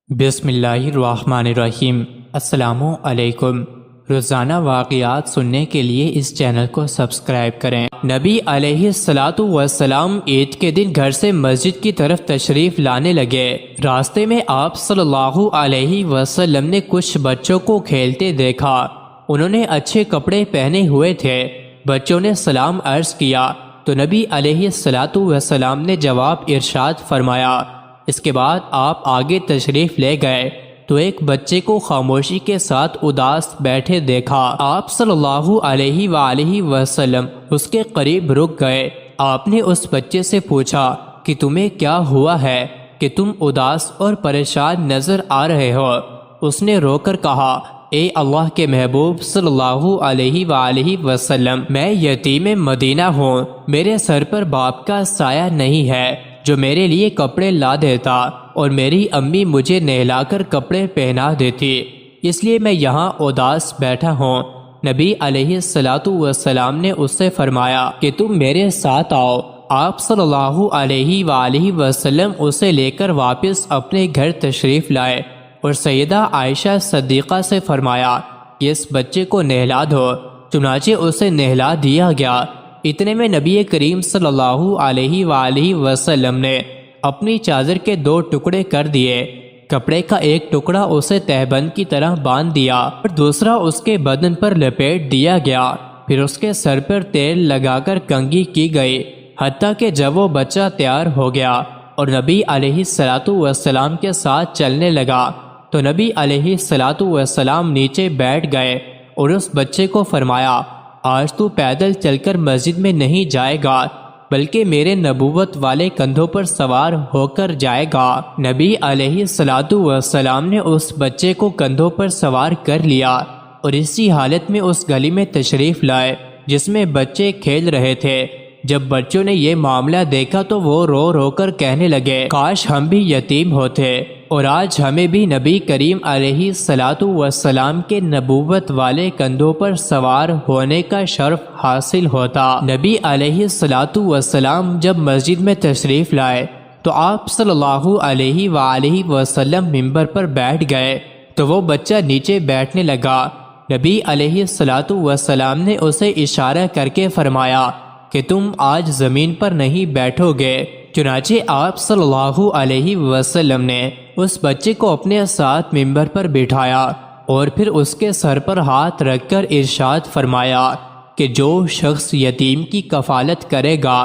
بسم اللہ الرحمن الرحیم۔ السلام علیکم۔ روزانہ واقعات سننے کے لیے اس چینل کو سبسکرائب کریں۔ نبی علیہ السلام عید کے دن گھر سے مسجد کی طرف تشریف لانے لگے۔ راستے میں آپ صلی اللہ علیہ وسلم نے کچھ بچوں کو کھیلتے دیکھا۔ انہوں نے اچھے کپڑے پہنے ہوئے تھے۔ بچوں نے سلام عرض کیا تو نبی علیہ السلام نے جواب ارشاد فرمایا۔ اس کے بعد آپ آگے تشریف لے گئے تو ایک بچے کو خاموشی کے ساتھ اداس بیٹھے دیکھا۔ آپ صلی اللہ علیہ وآلہ وسلم اس کے قریب رک گئے۔ آپ نے اس بچے سے پوچھا کہ تمہیں کیا ہوا ہے کہ تم اداس اور پریشان نظر آ رہے ہو؟ اس نے رو کر کہا، اے اللہ کے محبوب صلی اللہ علیہ وآلہ وسلم، میں یتیم مدینہ ہوں۔ میرے سر پر باپ کا سایہ نہیں ہے جو میرے لیے کپڑے لا دیتا، اور میری امی مجھے نہلا کر کپڑے پہنا دیتی، اس لیے میں یہاں اداس بیٹھا ہوں۔ نبی علیہ السلام نے اس سے فرمایا کہ تم میرے ساتھ آؤ۔ آپ صلی اللہ علیہ وآلہ وسلم اسے لے کر واپس اپنے گھر تشریف لائے اور سیدہ عائشہ صدیقہ سے فرمایا کہ اس بچے کو نہلا دو۔ چنانچہ اسے نہلا دیا گیا۔ اتنے میں نبی کریم صلی اللہ علیہ وآلہ وسلم نے اپنی چادر کے 2 ٹکڑے کر دیے۔ کپڑے کا ایک ٹکڑا اسے تہبند کی طرح باندھ دیا اور دوسرا اس کے بدن پر لپیٹ دیا گیا۔ پھر اس کے سر پر تیل لگا کر کنگھی کی گئی، حتیٰ کہ جب وہ بچہ تیار ہو گیا اور نبی علیہ السلام کے ساتھ چلنے لگا تو نبی علیہ السلام نیچے بیٹھ گئے اور اس بچے کو فرمایا، آج تو پیدل چل کر مسجد میں نہیں جائے گا بلکہ میرے نبوت والے کندھوں پر سوار ہو کر جائے گا۔ نبی علیہ السلام نے اس بچے کو کندھوں پر سوار کر لیا اور اسی حالت میں اس گلی میں تشریف لائے جس میں بچے کھیل رہے تھے۔ جب بچوں نے یہ معاملہ دیکھا تو وہ رو رو کر کہنے لگے، کاش ہم بھی یتیم ہوتے اور آج ہمیں بھی نبی کریم علیہ السلام کے نبوت والے کندھوں پر سوار ہونے کا شرف حاصل ہوتا۔ نبی علیہ السلام جب مسجد میں تشریف لائے تو آپ صلی اللہ علیہ وآلہ وسلم ممبر پر بیٹھ گئے تو وہ بچہ نیچے بیٹھنے لگا۔ نبی علیہ السلام نے اسے اشارہ کر کے فرمایا کہ تم آج زمین پر نہیں بیٹھو گے۔ چنانچہ آپ صلی اللہ علیہ وسلم نے اس بچے کو اپنے ساتھ ممبر پر بٹھایا اور پھر اس کے سر پر ہاتھ رکھ کر ارشاد فرمایا کہ جو شخص یتیم کی کفالت کرے گا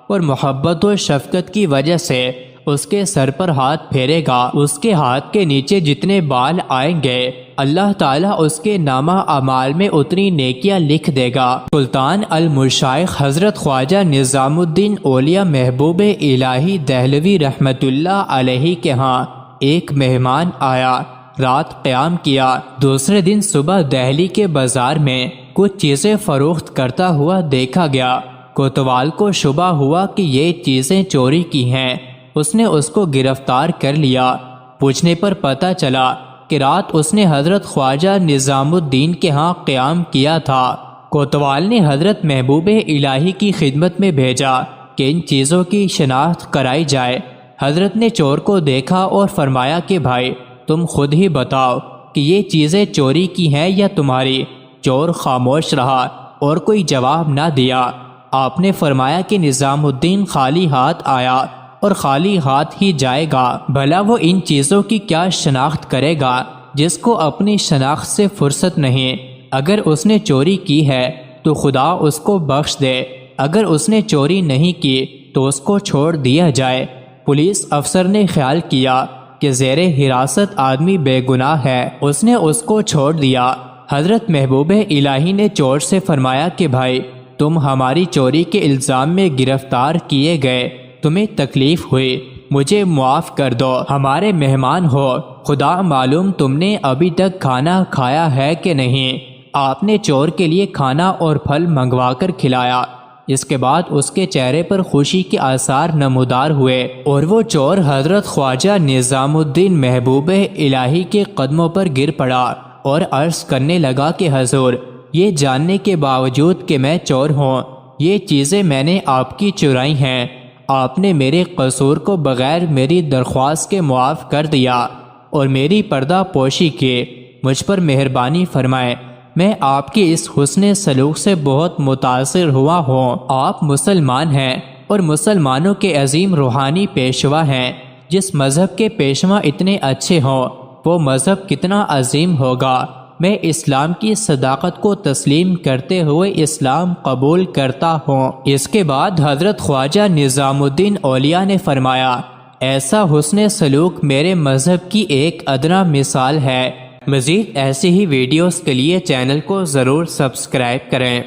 اور محبت و شفقت کی وجہ سے اس کے سر پر ہاتھ پھیرے گا، اس کے ہاتھ کے نیچے جتنے بال آئیں گے اللہ تعالیٰ اس کے نامہ اعمال میں اتنی نیکیاں لکھ دے گا۔ سلطان المشائخ حضرت خواجہ نظام الدین اولیاء محبوب الہی دہلوی رحمت اللہ علیہ کے ہاں ایک مہمان آیا، رات قیام کیا۔ دوسرے دن صبح دہلی کے بازار میں کچھ چیزیں فروخت کرتا ہوا دیکھا گیا۔ کوتوال کو شبہ ہوا کہ یہ چیزیں چوری کی ہیں۔ اس نے اس کو گرفتار کر لیا۔ پوچھنے پر پتہ چلا کہ رات اس نے حضرت خواجہ نظام الدین کے ہاں قیام کیا تھا۔ کوتوال نے حضرت محبوب الہی کی خدمت میں بھیجا کہ ان چیزوں کی شناخت کرائی جائے۔ حضرت نے چور کو دیکھا اور فرمایا کہ بھائی تم خود ہی بتاؤ کہ یہ چیزیں چوری کی ہیں یا تمہاری؟ چور خاموش رہا اور کوئی جواب نہ دیا۔ آپ نے فرمایا کہ نظام الدین خالی ہاتھ آیا اور خالی ہاتھ ہی جائے گا، بھلا وہ ان چیزوں کی کیا شناخت کرے گا جس کو اپنی شناخت سے فرصت نہیں؟ اگر اس نے چوری کی ہے تو خدا اس کو بخش دے، اگر اس نے چوری نہیں کی تو اس کو چھوڑ دیا جائے۔ پولیس افسر نے خیال کیا کہ زیر حراست آدمی بے گناہ ہے، اس نے اس کو چھوڑ دیا۔ حضرت محبوب الہی نے چور سے فرمایا کہ بھائی تم ہماری چوری کے الزام میں گرفتار کیے گئے، تمہیں تکلیف ہوئی، مجھے معاف کر دو، ہمارے مہمان ہو، خدا معلوم تم نے ابھی تک کھانا کھایا ہے کہ نہیں۔ آپ نے چور کے لیے کھانا اور پھل منگوا کر کھلایا۔ اس کے بعد اس کے چہرے پر خوشی کے آثار نمودار ہوئے اور وہ چور حضرت خواجہ نظام الدین محبوب الہی کے قدموں پر گر پڑا اور عرض کرنے لگا کہ حضور، یہ جاننے کے باوجود کہ میں چور ہوں، یہ چیزیں میں نے آپ کی چرائی ہیں، آپ نے میرے قصور کو بغیر میری درخواست کے معاف کر دیا۔ اور میری پردہ پوشی کی، مجھ پر مہربانی فرمائے۔ میں آپ کے اس حسن سلوک سے بہت متاثر ہوا ہوں۔ آپ مسلمان ہیں اور مسلمانوں کے عظیم روحانی پیشوا ہیں۔ جس مذہب کے پیشوا اتنے اچھے ہوں وہ مذہب کتنا عظیم ہوگا۔ میں اسلام کی صداقت کو تسلیم کرتے ہوئے اسلام قبول کرتا ہوں۔ اس کے بعد حضرت خواجہ نظام الدین اولیاء نے فرمایا، ایسا حسن سلوک میرے مذہب کی ایک ادنا مثال ہے۔ مزید ایسی ہی ویڈیوز کے لیے چینل کو ضرور سبسکرائب کریں۔